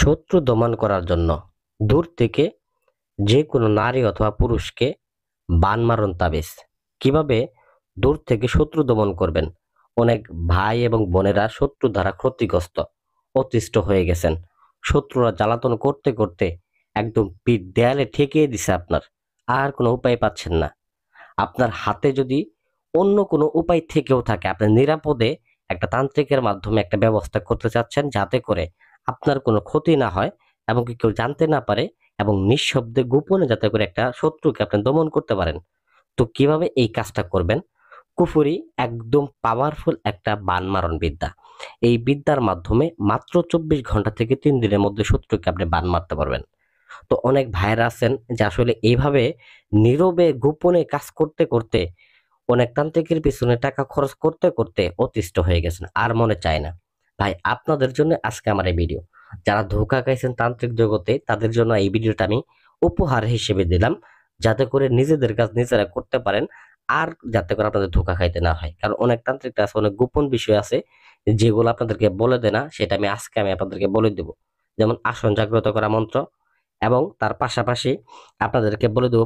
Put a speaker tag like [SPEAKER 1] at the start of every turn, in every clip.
[SPEAKER 1] শত্রু দমন করার জন্য দূর থেকে যে কোনো নারী অথবা পুরুষকে বান মারণ তাবিজ কিভাবে দূর থেকে শত্রু দমন করবেন। অনেক ভাই এবং বোনেরা শত্রু দ্বারা ক্ষতিগ্রস্ত অতিষ্ঠ হয়ে গেছেন। শত্রুরা জ্বালাতন করতে করতে একদম পিঠ দেয়ালে ঠেকিয়ে দিছে, আপনার আর কোনো উপায় পাচ্ছেন না। আপনার হাতে যদি অন্য কোনো উপায় থেকেও থাকে, আপনি নিরাপদে একটা তান্ত্রিকের মাধ্যমে একটা ব্যবস্থা করতে চাচ্ছেন যাতে করে আপনার কোনো ক্ষতি না হয় এবং কি কেউ জানতে না পারে, এবং নিঃশব্দে গোপনে যাতে করে একটা শত্রুকে আপনি দমন করতে পারেন। তো কিভাবে এই কাজটা করবেন? কুফুরি একদম পাওয়ারফুল একটা বান মারণ বিদ্যা। এই বিদ্যার মাধ্যমে মাত্র 24 ঘন্টা থেকে 3 দিনের মধ্যে শত্রুকে আপনি বান মারতে পারবেন। তো অনেক ভাইরা আছেন যে আসলে এইভাবে নীরবে গোপনে কাজ করতে করতে অনেক তান্ত্রিকের পিছনে টাকা খরচ করতে করতে অতিষ্ঠ হয়ে গেছেন, আর মনে চায় না। ভাই, আপনাদের জন্য আজকে আমার এই ভিডিও। যারা ধোঁকা খাইছেন তান্ত্রিক জগতে, তাদের জন্য এই ভিডিওটা আমি উপহার হিসেবে দিলাম, যাতে করে নিজেদের কাজ নিজেরা করতে পারেন, আর যাতে করে আপনাদের ধোঁকা খাইতে না হয়। কারণ অনেক তান্ত্রিক আছে, অনেক গোপন বিষয় আছে যেগুলো আপনাদেরকে বলে দেয় না, সেটা আমি আপনাদেরকে বলে দেব। যেমন আসন জাগ্রত করা মন্ত্র, এবং তার পাশাপাশি আপনাদেরকে বলে দেবো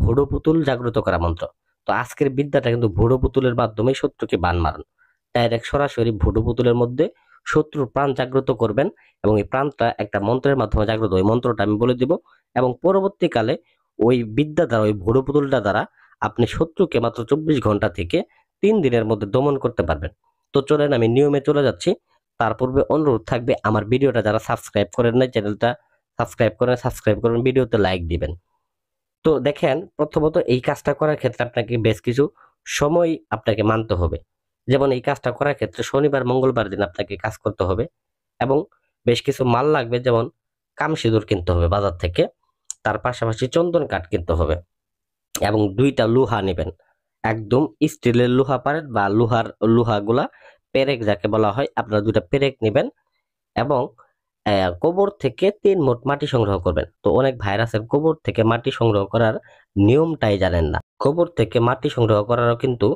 [SPEAKER 1] ভোডো পুতুল জাগ্রত করা মন্ত্র। তো আজকের বিদ্যাটা কিন্তু ভোডো পুতুলের মাধ্যমে শত্রুকে বান মারান। ডাইরেক্ট সরাসরি ভোডো পুতুলের মধ্যে শত্রুর প্রাণ জাগ্রত করবেন, এবং এই প্রাণটা একটা মন্ত্রের মাধ্যমে জাগ্রত, ওই মন্ত্রটা আমি বলে দিব। এবং পরবর্তীকালে ওই বিদ্যা দ্বারা, ওই ভোডো পুতুলটা দ্বারা আপনি শত্রুকে মাত্র 24 ঘন্টা থেকে 3 দিনের মধ্যে দমন করতে পারবেন। তো চলেন আমি নিয়মে চলে যাচ্ছি। তার পূর্বে অনুরোধ থাকবে, আমার ভিডিওটা যারা সাবস্ক্রাইব করেন নাই, চ্যানেলটা সাবস্ক্রাইব করবেন, ভিডিওতে লাইক দিবেন। তো দেখেন, প্রথমত এই কাজটা করার ক্ষেত্রে আপনাকে বেশ কিছু সময় আপনাকে মানতে হবে। যেমন এই কাজটা করার ক্ষেত্রে শনিবার মঙ্গলবার দিন আপনাকে কাজ করতে হবে, এবং বেশ কিছু মাল লাগবে, যেমন কামসিঁদুর কিনতে হবে বাজার থেকে, তার পাশাপাশি চন্দন কাঠ কিনতে হবে, এবং 2টা লোহা নেবেন। একদম স্টিলের লোহা পারেন, বা লোহাগুলা পেরেক যাকে বলা হয়, আপনারা 2টা পেরেক নেবেন। এবং কবর থেকে 3 মুঠ মাটি সংগ্রহ করবেন। তো অনেক ভাইরাসের কবর থেকে মাটি সংগ্রহ করার নিয়মটাই জানেন না। কবর থেকে মাটি সংগ্রহ করারও কিন্তু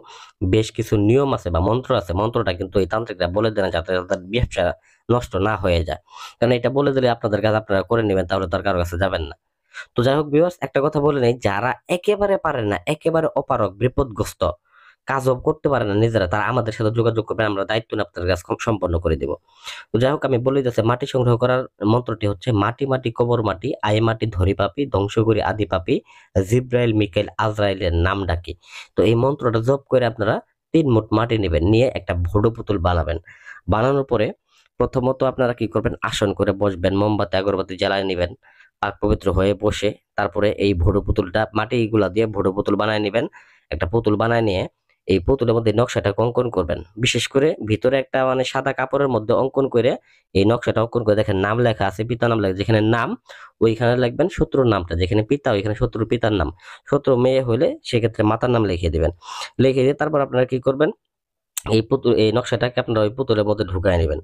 [SPEAKER 1] বেশ কিছু নিয়ম আছে বা মন্ত্র আছে। মন্ত্রটা কিন্তু এই তান্ত্রিকরা বলে দেন যাতে তাদের ব্যবসা নষ্ট না হয়ে যায়। কারণ এটা বলে দিলে আপনাদের কাছে আপনারা করে নেবেন, তাহলে তার কারো কাছে যাবেন না। তো যাই হোক ভিউয়ার্স, একটা কথা বলে নেই, যারা একেবারে পারে না, একেবারে অপারগ, বিপদগ্রস্ত, কাজও করতে পারে না নিজেরা, তারা আমাদের সাথে যোগাযোগ করবেন, আমরা দায়িত্ব নিয়ে আপনাদের কাজ সম্পন্ন করে দেব। তো যাই হোক, আমি বলে যাচ্ছে মাটি সংগ্রহ করার মন্ত্রটি হচ্ছে: মাটি মাটি কবর মাটি, আয় মাটি ধরি পাপি, ধ্বংস করি আদি পাপি, জিব্রাইল মিকাইল আজরাইলের নাম ডাকি। তো এই মন্ত্রটা জপ করে আপনারা 3 মুঠ মাটি নেবেন, নিয়ে একটা ভোডো পুতুল বানাবেন। বানানোর পরে প্রথমত আপনারা কি করবেন, আসন করে বসবেন, মোমবাতি আগরবাতি জ্বালায় নেবেন, পাক পবিত্র হয়ে বসে তারপরে এই ভোডো পুতুলটা মাটি এইগুলা দিয়ে ভোডো পুতুল বানায় নেবেন। একটা পুতুল বানায় নিয়ে এই পুতুলের মধ্যে নকশাটা অঙ্কন করবেন। বিশেষ করে ভিতরে একটা মানে সাদা কাপড়ের মধ্যে অঙ্কন করে এই নকশাটা অঙ্কন করে দেখেন নাম লেখা আছে, পিতা নাম লেখা, যেখানে নাম ওইখানে লিখবেন শত্রুর নামটা, যেখানে পিতা ওইখানে শত্রুর পিতার নাম। শত্রু মেয়ে হলে সেক্ষেত্রে মাতার নাম লিখে দিবেন। লিখে দিয়ে তারপর আপনারা কি করবেন, এই নকশাটাকে আপনারা ওই পুতুলের মধ্যে ঢুকায় নেবেন।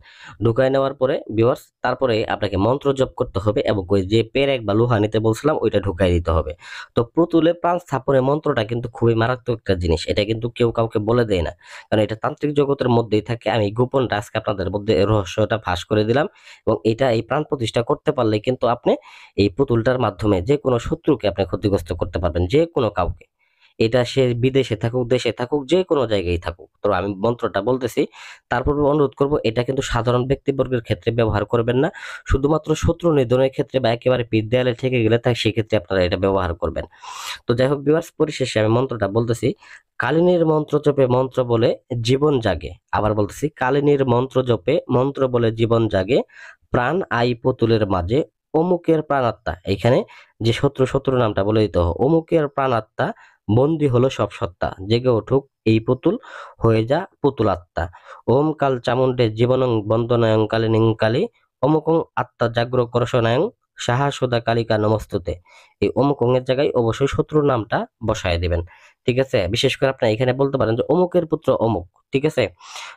[SPEAKER 1] ঢুকায় নেওয়ার পরে ভিউয়ার্স, তারপরে আপনাকে মন্ত্র জপ করতে হবে, এবং ওই যে পেরেক বা লোহা নিতে বলছিলাম ওইটা ঢুকাই দিতে হবে। তো পুতুলে প্রাণ স্থাপনের মন্ত্রটা কিন্তু খুবই মারাত্মক একটা জিনিস, এটা কিন্তু কেউ কাউকে বলে দেয় না, কারণ এটা তান্ত্রিক জগতের মধ্যেই থাকে। আমি গোপন আজকে আপনাদের মধ্যে এই রহস্যটা ফাঁস করে দিলাম। এবং এই প্রাণ প্রতিষ্ঠা করতে পারলে কিন্তু আপনি এই পুতুলটার মাধ্যমে যে কোনো শত্রুকে আপনি ক্ষতিগ্রস্ত করতে পারবেন, যে কোনো কাউকে। এটা সে বিদেশে থাকুক, দেশে থাকুক, যে কোনো জায়গায় থাকুক। তো আমি মন্ত্রটা বলতেছি, তারপর অনুরোধ করব, এটা কিন্তু সাধারণ ব্যক্তিবর্গের ক্ষেত্রে ব্যবহার করবেন না, শুধুমাত্র শত্রু নিধনের ক্ষেত্রে বা একেবারে পিঠ দেয়ালে থেকে গেলে সেক্ষেত্রে আপনারা এটা ব্যবহার করবেন। তো যাই হোক ভিউয়ার্স, পরিশেষে আমি মন্ত্রটা বলতেছি: কালিনীর মন্ত্র জপে মন্ত্র বলে জীবন জাগে। আবার বলতেছি, কালিনীর মন্ত্র জপে মন্ত্র বলে জীবন জাগে, প্রাণ আই পুতুলের মাঝে, অমুকের প্রাণাত্মা। এখানে যে শত্রু নামটা বলে দিতে হবে, অমুকের প্রাণাত্মা বন্দী হলো সব সত্তা, জেগে উঠুক এই পুতুল, হয়ে যা পুতুল আত্মা। ওম কাল চামুণ্ডে জীবনং বন্দনায়ং কালিনীং কালী, অমুকং আত্মা জাগ্র করশনায়ং সাহা সুদা কালিকা নমস্তুতে। এই অমুকং এর জায়গায় অবশ্যই শত্রুর নামটা বসায় দিবেন। ঠিক আছে, বিশেষ করে আপনি এখানে বলতে পারেন যে অমুকের পুত্র অমুক। ঠিক আছে,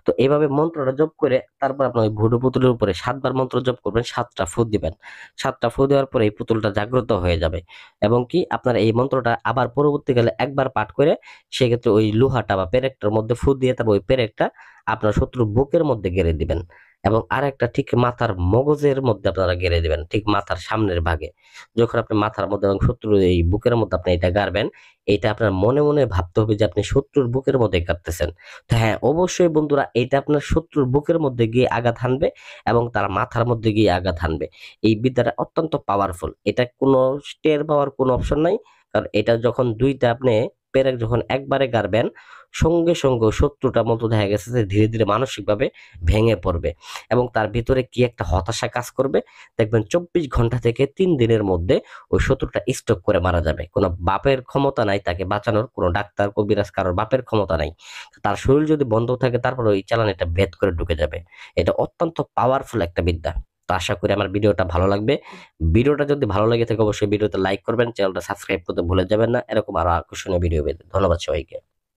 [SPEAKER 1] তো এইভাবে মন্ত্রটা জপ করে তারপর আপনি ওই ভুডু পুতুলের উপরে 7 বার মন্ত্র জপ করবেন, 7টা ফু দিবেন। 7টা ফু দেওয়ার পরে এই পুতুলটা জাগ্রত হয়ে যাবে। এবং কি আপনার এই মন্ত্রটা আবার পরবর্তীকালে একবার পাঠ করে সেক্ষেত্রে ওই লোহাটা বা পেরেকটার মধ্যে ফু দিয়ে তারপর ওই পেরেকটা আপনার শত্রুর বুকের মধ্যে গেড়ে দিবেন। এবং আরেকটা ঠিক মাথার মগজের মধ্যে আপনারা গেড়ে দিবেন, ঠিক মাথার সামনের ভাগে। যখন আপনি মাথার মধ্যে এবং শত্রুর এই বুকের মধ্যে আপনি এটা গাড়বেন, এটা আপনার মনে মনে ভাবতে হবে যে আপনি শত্রুর বুকের মধ্যে গাড়তেছেন। তো হ্যাঁ, অবশ্যই বন্ধুরা এটা আপনার শত্রুর বুকের মধ্যে গিয়ে আঘাত হানবে এবং তার মাথার মধ্যে গিয়ে আঘাত হানবে। এই বিদ্যাটা অত্যন্ত পাওয়ারফুল। এটা কোনো টের পাওয়ার কোনো অপশন নাই। কারণ এটা যখন ২ টা আপনি পেরেক যখন একবারে গাড়বেন, সঙ্গে, সঙ্গে শত্রুটার মতো দেখা গেছে যে ধীরে, ধীরে মানসিকভাবে ভেঙে পড়বে এবং তার ভিতরে কি একটা হতাশা কাজ করবে। দেখবেন ২৪ ঘন্টা থেকে ৩ দিনের মধ্যে ওই শত্রুটা স্ট্রোক করে মারা যাবে। কোনো বাপের ক্ষমতা নাই তাকে বাঁচানোর, কোনো ডাক্তার, কবিরাজ কারোর বাপের ক্ষমতা নাই। তার শরীর যদি বন্ধ থাকে তারপরে ওই চালানিটা ভেদ করে ঢুকে যাবে। এটা অত্যন্ত পাওয়ারফুল একটা বিদ্যা। তো আশা করি আমার ভিডিওটা ভালো লাগবে। ভিডিওটা যদি ভালো লেগে থাকে অবশ্যই ভিডিওতে লাইক করবেন, চ্যানেলটা সাবস্ক্রাইব করতে ভুলে যাবেন না। এরকম আরো আকর্ষণীয় ভিডিও পেতে। ধন্যবাদ সবাইকে।